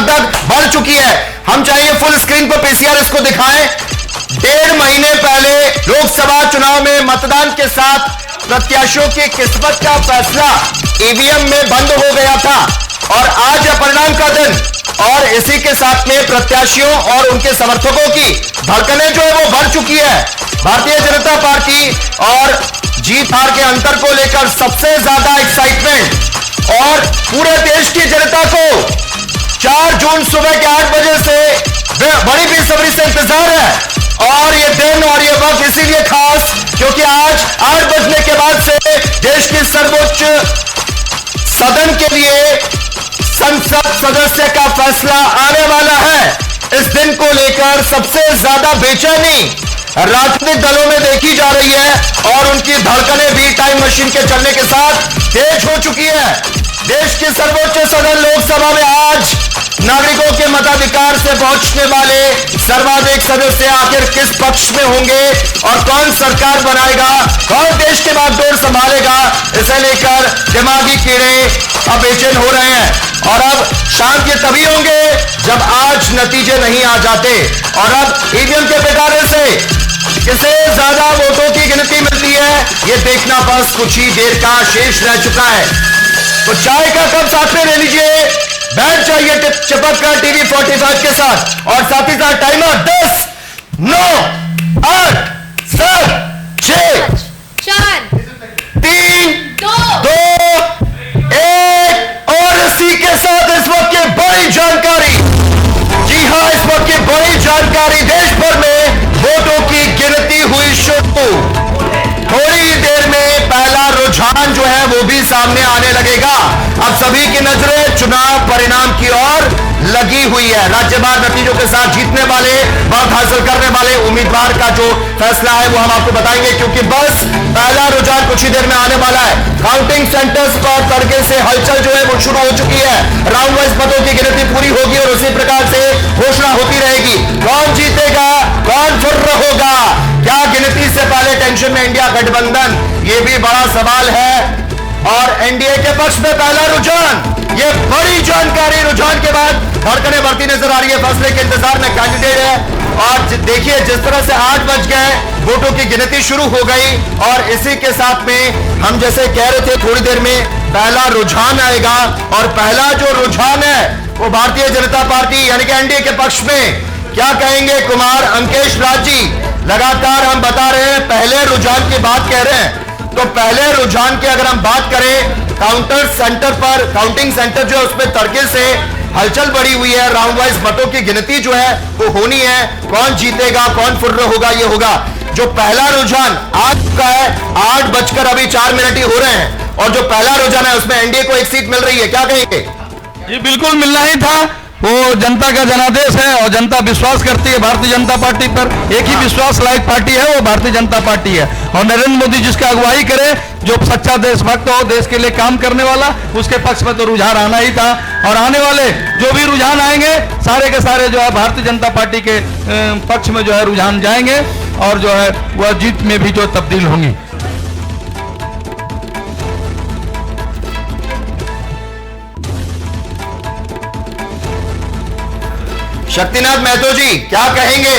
धक बढ़ चुकी है। हम चाहेंगे फुल स्क्रीन पर पीसीआर इसको दिखाएं। 1.5 महीने पहले लोकसभा चुनाव में मतदान के साथ प्रत्याशियों की किस्मत का फैसला ईवीएम में बंद हो गया था और आज है परिणाम का दिन, और इसी के साथ में प्रत्याशियों और उनके समर्थकों की धड़कनें जो है वो बढ़ चुकी है। भारतीय जनता पार्टी और जीत हार के अंतर को लेकर सबसे ज्यादा एक्साइटमेंट और पूरे देश की जनता को 4 जून सुबह के 8 बजे से बड़ी बेसब्री से इंतजार है। और ये दिन और ये वक्त इसीलिए खास क्योंकि आज 8 बजने के बाद से देश की सर्वोच्च सदन के लिए संसद सदस्य का फैसला आने वाला है। इस दिन को लेकर सबसे ज्यादा बेचैनी राजनीतिक दलों में देखी जा रही है और उनकी धड़कनें भी टाइम मशीन के चलने के साथ तेज हो चुकी है। देश की सर्वोच्च सदन लोकसभा में आज नागरिकों के मताधिकार से पहुंचने वाले सर्वाधिक सदस्य आखिर किस पक्ष में होंगे और कौन सरकार बनाएगा, कौन देश के बागडोर संभालेगा, इसे लेकर दिमागी कीड़े अब बेचैन हो रहे हैं। और अब शांत ये तभी होंगे जब आज नतीजे नहीं आ जाते और अब ईवीएम के पिटारे से किसे ज्यादा वोटों की गिनती मिलती है ये देखना बस कुछ ही देर का शेष रह चुका है। तो चाय का कप साथ में ले लीजिए, बैठ जाइए चिपक कर टीवी 45 के साथ और साथ ही साथ टाइमर 10, 9, 8, 7, 6, 4, 3, 2, 1 और इसी के साथ इस वक्त की बड़ी जानकारी, जी हां इस वक्त की बड़ी जानकारी, देश भर में वोटों की गिनती हुई शुरू। थोड़ी देर में पहला रुझान जो है वो भी सामने आने लगेगा। अब सभी की नजरें चुनाव परिणाम की ओर लगी हुई है। राज्यवार नतीजों के साथ जीतने वाले, बढ़त हासिल करने वाले उम्मीदवार का जो फैसला है वो हम आपको बताएंगे क्योंकि बस पहला रुझान कुछ ही देर में आने वाला है। काउंटिंग सेंटर्स पर तड़के से हलचल जो है वो शुरू हो चुकी है। राउंड वाइज मतों की गिनती पूरी होगी और उसी प्रकार से घोषणा होती रहेगी। कौन जीतेगा, कौन फुर्र होगा, क्या गिनती से पहले टेंशन में इंडिया गठबंधन, ये भी बड़ा सवाल है। और एनडीए के पक्ष में पहला रुझान, ये बड़ी जानकारी रुझान के बाद धड़कनें बढ़ती नजर आ रही है। फैसले के इंतजार में कैंडिडेट है और देखिए जिस तरह से 8 बज गए, वोटों की गिनती शुरू हो गई और इसी के साथ में हम जैसे कह रहे थे थोड़ी देर में पहला रुझान आएगा और पहला जो रुझान है वो भारतीय जनता पार्टी यानी कि एनडीए के पक्ष में। क्या कहेंगे कुमार अंकेश राज जी, लगातार हम बता रहे हैं पहले रुझान की बात कह रहे हैं, तो पहले रुझान की अगर हम बात करें काउंटर सेंटर पर, काउंटिंग सेंटर जो है उसमें तड़के से हलचल बढ़ी हुई है। राउंड वाइज मतों की गिनती जो है वो होनी है। कौन जीतेगा, कौन फुर्र होगा, ये होगा। जो पहला रुझान आज का है 8 बजकर अभी 4 मिनट ही हो रहे हैं और जो पहला रुझान है उसमें एनडीए को एक सीट मिल रही है, क्या कहेंगे? ये बिल्कुल मिलना ही था, वो जनता का जनादेश है और जनता विश्वास करती है भारतीय जनता पार्टी पर। एक ही विश्वास लायक पार्टी है वो भारतीय जनता पार्टी है और नरेंद्र मोदी जिसकी अगुवाई करे, जो सच्चा देशभक्त हो, देश के लिए काम करने वाला, उसके पक्ष में तो रुझान आना ही था। और आने वाले जो भी रुझान आएंगे सारे के सारे जो है भारतीय जनता पार्टी के पक्ष में जो है रुझान जाएंगे और जो है वह जीत में भी जो तब्दील होंगी। शक्तिनाथ महतो जी क्या कहेंगे,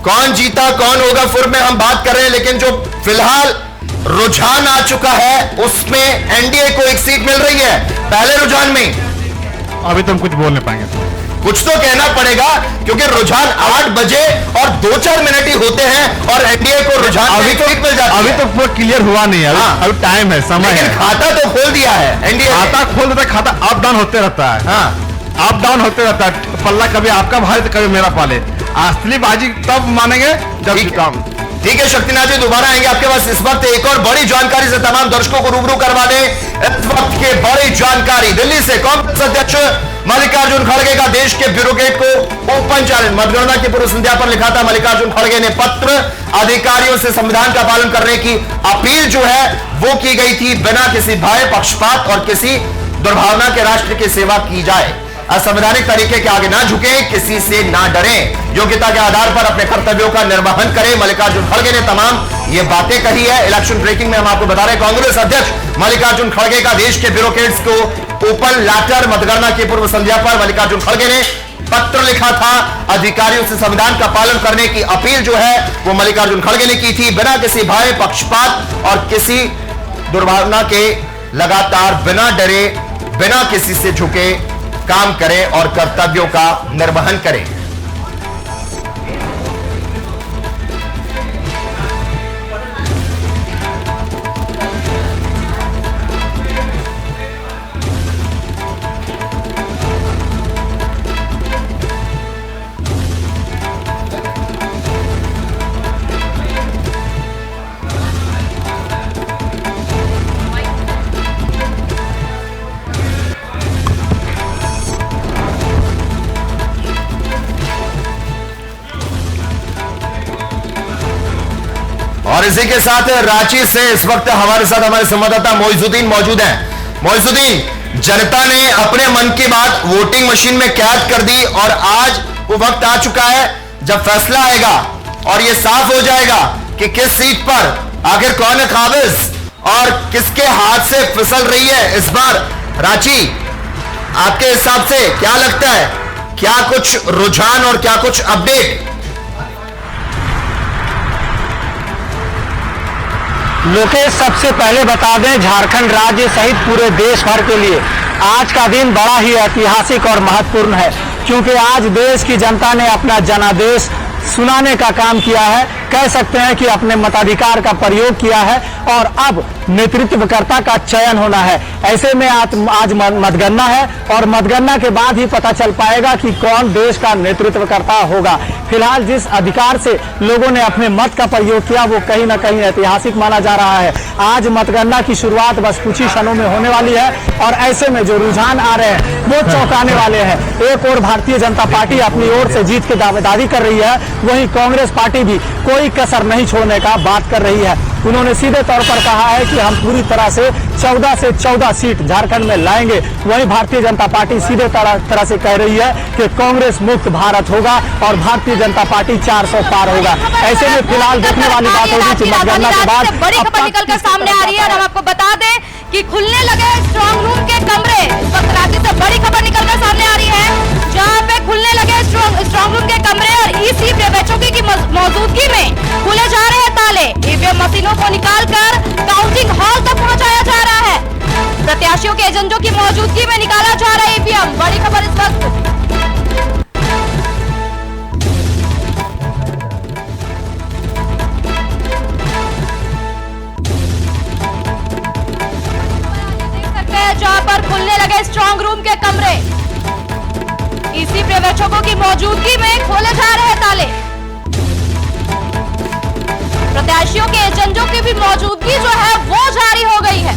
कौन जीता कौन होगा फुर में हम बात कर रहे हैं, लेकिन जो फिलहाल रुझान आ चुका है उसमें एनडीए को एक सीट मिल रही है। पहले रुझान में अभी तो हम कुछ बोल नहीं पाएंगे, कुछ तो कहना पड़ेगा क्योंकि रुझान 8 बजे और 2-4 मिनट ही होते हैं और एनडीए को रुझान अभी तो मिल जाती है। अभी तो पूरा क्लियर हुआ नहीं है। अभी टाइम है, समय है। खाता तो खोल दिया है एनडीए, खाता खोल देता, खाता अप डाउन होते रहता है। हाँ अप डाउन होते रहता है, पल्ला कभी आपका भाई तो कभी मेरा पाले। असली बाजी तब मानेंगे जब जीताम। ठीक है शक्तिनाथ जी, दोबारा आएंगे आपके पास। इस वक्त एक और बड़ी जानकारी से तमाम दर्शकों को रूबरू करवा दें। इस वक्त की बड़ी जानकारी दिल्ली से कांग्रेस अध्यक्ष मल्लिकार्जुन खड़गे का देश के ब्यूरोक्रेट को ओपन चैलेंज। मतगणना की पूर्व संध्या पर लिखा था मल्लिकार्जुन खड़गे ने पत्र, अधिकारियों से संविधान का पालन करने की अपील जो है वो की गई थी। बिना किसी भय, पक्षपात और किसी दुर्भावना के राष्ट्र की सेवा की जाए, असंवैधानिक तरीके के आगे ना झुके, किसी से ना डरें, योग्यता के आधार पर अपने कर्तव्यों का निर्वहन करें। मल्लिकार्जुन खड़गे ने तमाम ये बातें कही है। इलेक्शन ब्रेकिंग में हम आपको बता रहे हैं कांग्रेस अध्यक्ष मल्लिकार्जुन खड़गे का देश के ब्यूरोक्रेट्स को ओपन लैटर मतगणना की पूर्व संध्या पर मल्लिकार्जुन खड़गे ने पत्र लिखा था। अधिकारियों से संविधान का पालन करने की अपील जो है वो मल्लिकार्जुन खड़गे ने की थी। बिना किसी भय, पक्षपात और किसी दुर्भावना के लगातार बिना डरे, बिना किसी से झुके काम करें और कर्तव्यों का निर्वहन करें। और इसी के साथ रांची से इस वक्त हमारे साथ हमारे संवाददाता मोइजुद्दीन मौजूद हैं। मोइजुद्दीन, जनता ने अपने मन की बात वोटिंग मशीन में कैद कर दी और आज वो वक्त आ चुका है जब फैसला आएगा और ये साफ हो जाएगा कि किस सीट पर आखिर कौन है काबिज और किसके हाथ से फिसल रही है इस बार रांची। आपके हिसाब से क्या लगता है, क्या कुछ रुझान और क्या कुछ अपडेट? लोकेश, सबसे पहले बता दें, झारखंड राज्य सहित पूरे देश भर के लिए आज का दिन बड़ा ही ऐतिहासिक और महत्वपूर्ण है, क्योंकि आज देश की जनता ने अपना जनादेश सुनाने का काम किया है। कह सकते हैं कि अपने मताधिकार का प्रयोग किया है और अब नेतृत्वकर्ता का चयन होना है। ऐसे में आज मतगणना है और मतगणना के बाद ही पता चल पाएगा कि कौन देश का नेतृत्वकर्ता होगा। फिलहाल जिस अधिकार से लोगों ने अपने मत का प्रयोग किया वो कहीं ना कहीं ऐतिहासिक माना जा रहा है। आज मतगणना की शुरुआत बस कुछ ही क्षणों में होने वाली है और ऐसे में जो रुझान आ रहे हैं वो चौंकाने वाले हैं। एक और भारतीय जनता पार्टी अपनी ओर से जीत की दावेदारी कर रही है, वहीं कांग्रेस पार्टी भी कोई कसर नहीं छोड़ने का बात कर रही है। उन्होंने सीधे तौर पर कहा है कि हम पूरी तरह से 14 सीट झारखंड में लाएंगे। वहीं भारतीय जनता पार्टी सीधे तरह से कह रही है कि कांग्रेस मुक्त भारत होगा और भारतीय जनता पार्टी 400 पार होगा। ऐसे में फिलहाल देखने वाली बात होगी कि मतगणना के बाद बड़ी खबर निकलकर सामने आ रही है और हम आपको बता दें कि खुलने लगे स्ट्रांग रूम के कमरे। इस वक्त रांची से बड़ी खबर निकलकर सामने आ रही है, जहां पे खुलने लगे स्ट्रांग रूम के कमरे और ईसी पर्यवेक्षकों की मौजूदगी में खुले जा रहे हैं ताले। ईवीएम मशीनों को निकालकर काउंटिंग हॉल तक पहुंचाया जा रहा है। प्रत्याशियों के एजेंटों की मौजूदगी में निकाला जा रहा है ईवीएम। बड़ी खबर इस वक्त। जहां पर खुलने लगे स्ट्रांग रूम के कमरे, ईसी पर्यवेक्षकों की मौजूदगी में खोले जा रहे हैं ताले। प्रत्याशियों के एजेंटों की भी मौजूदगी जो है वो जारी हो गई है।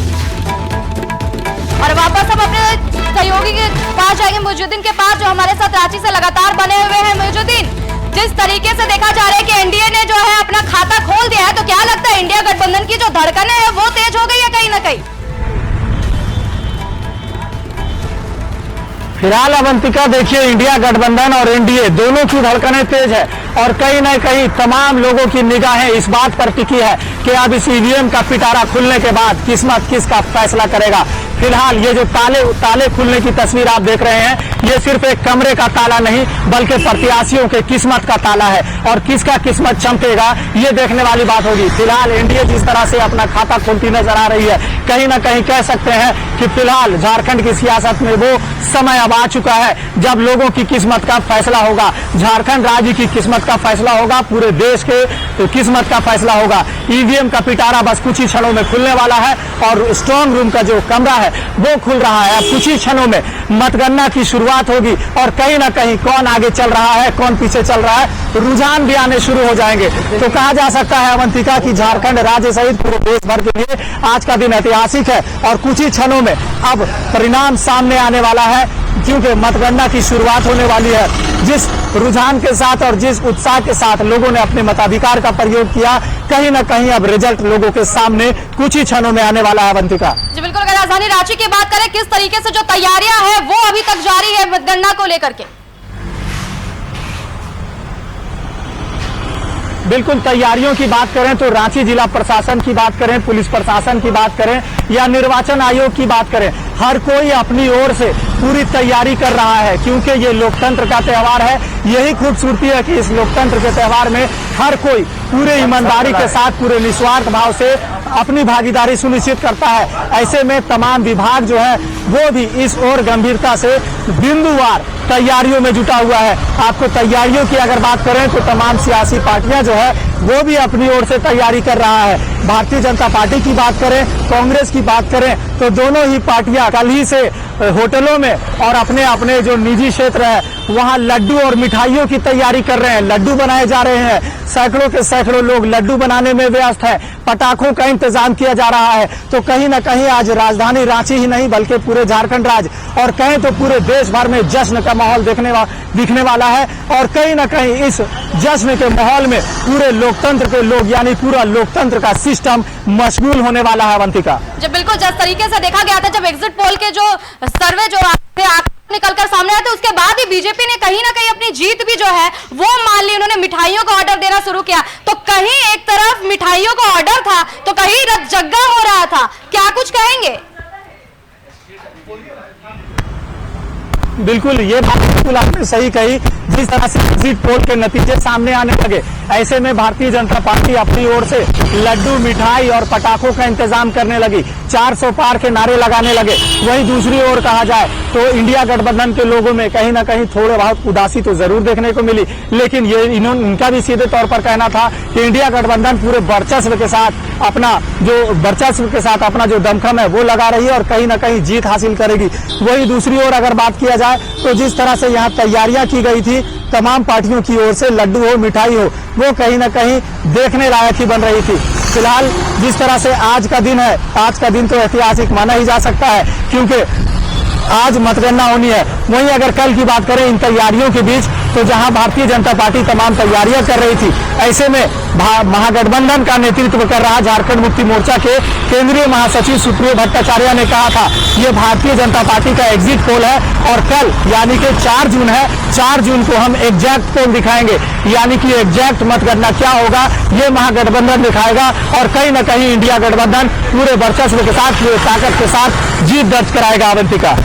और वापस हम अपने सहयोगी के पास जाएंगे, मोइजुद्दीन के पास, जो हमारे साथ रांची से लगातार बने हुए हैं। मोइजुद्दीन, जिस तरीके से देखा जा रहा है कि एनडीए ने जो है अपना खाता खोल दिया है, तो क्या लगता है इंडिया गठबंधन की जो धड़कनें हैं वो तेज हो गई है कहीं ना कहीं? फिलहाल अवंतिका, देखिए, इंडिया गठबंधन और एनडीए दोनों की धड़कनें तेज है और कहीं न कहीं तमाम लोगों की निगाहें इस बात पर टिकी है कि अब इस ईवीएम का पिटारा खुलने के बाद किस्मत किसका फैसला करेगा। फिलहाल ये जो ताले खुलने की तस्वीर आप देख रहे हैं, ये सिर्फ एक कमरे का ताला नहीं बल्कि प्रत्याशियों के किस्मत का ताला है और किसका किस्मत चमकेगा ये देखने वाली बात होगी। फिलहाल एनडीए जिस तरह से अपना खाता खोलती नजर आ रही है, कहीं ना कहीं कह सकते हैं कि फिलहाल झारखंड की सियासत में वो समय अब आ चुका है जब लोगों की किस्मत का फैसला होगा। झारखंड राज्य की किस्मत का फैसला होगा, पूरे देश के तो किस्मत का फैसला होगा। ईवीएम का पिटारा बस कुछ ही क्षणों में खुलने वाला है और स्ट्रांग रूम का जो कमरा है वो खुल रहा है। अब कुछ ही क्षणों में मतगणना की शुरुआत होगी और कहीं ना कहीं कौन आगे चल रहा है, कौन पीछे चल रहा है, रुझान भी आने शुरू हो जाएंगे। तो कहा जा सकता है अवंतिका की झारखंड राज्य सहित पूरे देश भर के लिए आज का दिन ऐतिहासिक है और कुछ ही क्षणों में अब परिणाम सामने आने वाला है, क्योंकि मतगणना की शुरुआत होने वाली है। जिस रुझान के साथ और जिस उत्साह के साथ लोगों ने अपने मताधिकार का प्रयोग किया, कहीं ना कहीं अब रिजल्ट लोगों के सामने कुछ ही क्षणों में आने वाला है। अवंतिका जी बिल्कुल, अगर राजधानी रांची की बात करें, किस तरीके से जो तैयारियां हैं वो अभी तक जारी है मतगणना को लेकर के? बिल्कुल तैयारियों की बात करें तो रांची जिला प्रशासन की बात करें, पुलिस प्रशासन की बात करें या निर्वाचन आयोग की बात करें, हर कोई अपनी ओर से पूरी तैयारी कर रहा है, क्योंकि ये लोकतंत्र का त्योहार है। यही खूबसूरती है कि इस लोकतंत्र के त्योहार में हर कोई पूरे ईमानदारी के साथ, पूरे निस्वार्थ भाव से अपनी भागीदारी सुनिश्चित करता है। ऐसे में तमाम विभाग जो है वो भी इस ओर गंभीरता से बिंदुवार तैयारियों में जुटा हुआ है। आपको तैयारियों की अगर बात करें तो तमाम सियासी पार्टियां जो है वो भी अपनी ओर से तैयारी कर रहा है। भारतीय जनता पार्टी की बात करें, कांग्रेस की बात करें तो दोनों ही पार्टियां कल ही से होटलों में और अपने अपने जो निजी क्षेत्र है वहां लड्डू और मिठाइयों की तैयारी कर रहे हैं। लड्डू बनाए जा रहे हैं, सैकड़ों के सैकड़ों लोग लड्डू बनाने में व्यस्त है, पटाखों का इंतजाम किया जा रहा है। तो कहीं न कहीं आज राजधानी रांची ही नहीं बल्कि पूरे झारखंड राज्य और कहें तो पूरे देश भर में जश्न का माहौल दिखने वाला है। और कहीं न कहीं इस जश्न के माहौल में पूरे लोकतंत्र के लोग यानी पूरा लोकतंत्र का सिस्टम मशगूल होने वाला है। अवंतिका जो बिल्कुल जिस तरीके से देखा गया था, जब एग्जिट पोल के जो सर्वे जो निकलकर सामने आए थे उसके बाद ही बीजेपी ने कहीं ना कहीं अपनी जीत भी जो है वो मान ली। उन्होंने मिठाइयों का ऑर्डर देना शुरू किया, तो कहीं एक तरफ मिठाइयों का ऑर्डर था तो कहीं रतजग्गा हो रहा था। क्या कुछ कहेंगे? बिल्कुल, ये बात बिल्कुल आपने सही कही। जिस तरह से एग्जिट पोल के नतीजे सामने आने लगे, ऐसे में भारतीय जनता पार्टी अपनी ओर से लड्डू, मिठाई और पटाखों का इंतजाम करने लगी, 400 पार के नारे लगाने लगे। वहीं दूसरी ओर कहा जाए तो इंडिया गठबंधन के लोगों में कहीं ना कहीं थोड़े बहुत उदासी तो जरूर देखने को मिली, लेकिन ये इनका भी सीधे तौर पर कहना था कि इंडिया गठबंधन पूरे वर्चस्व के साथ अपना जो दमखम है वो लगा रही है और कहीं ना कहीं जीत हासिल करेगी। वहीं दूसरी ओर अगर बात किया जाए तो जिस तरह से यहाँ तैयारियां की गई थी तमाम पार्टियों की ओर से, लड्डू हो, मिठाई हो, वो कहीं ना कहीं देखने लायक ही बन रही थी। फिलहाल जिस तरह से आज का दिन है, आज का दिन तो ऐतिहासिक माना ही जा सकता है क्योंकि आज मतगणना होनी है। वहीं अगर कल की बात करें इन तैयारियों के बीच तो जहां भारतीय जनता पार्टी तमाम तैयारियां कर रही थी, ऐसे में महागठबंधन का नेतृत्व कर रहा झारखंड मुक्ति मोर्चा के केंद्रीय महासचिव सुप्रियो भट्टाचार्य ने कहा था ये भारतीय जनता पार्टी का एग्जिट पोल है और कल यानी कि 4 जून है, 4 जून को हम एग्जैक्ट पोल दिखाएंगे, यानी कि एग्जैक्ट मतगणना क्या होगा ये महागठबंधन दिखाएगा और कहीं न कहीं इंडिया गठबंधन पूरे वर्चस्व के साथ, पूरे ताकत के साथ जीत दर्ज कराएगा। अवंतिका।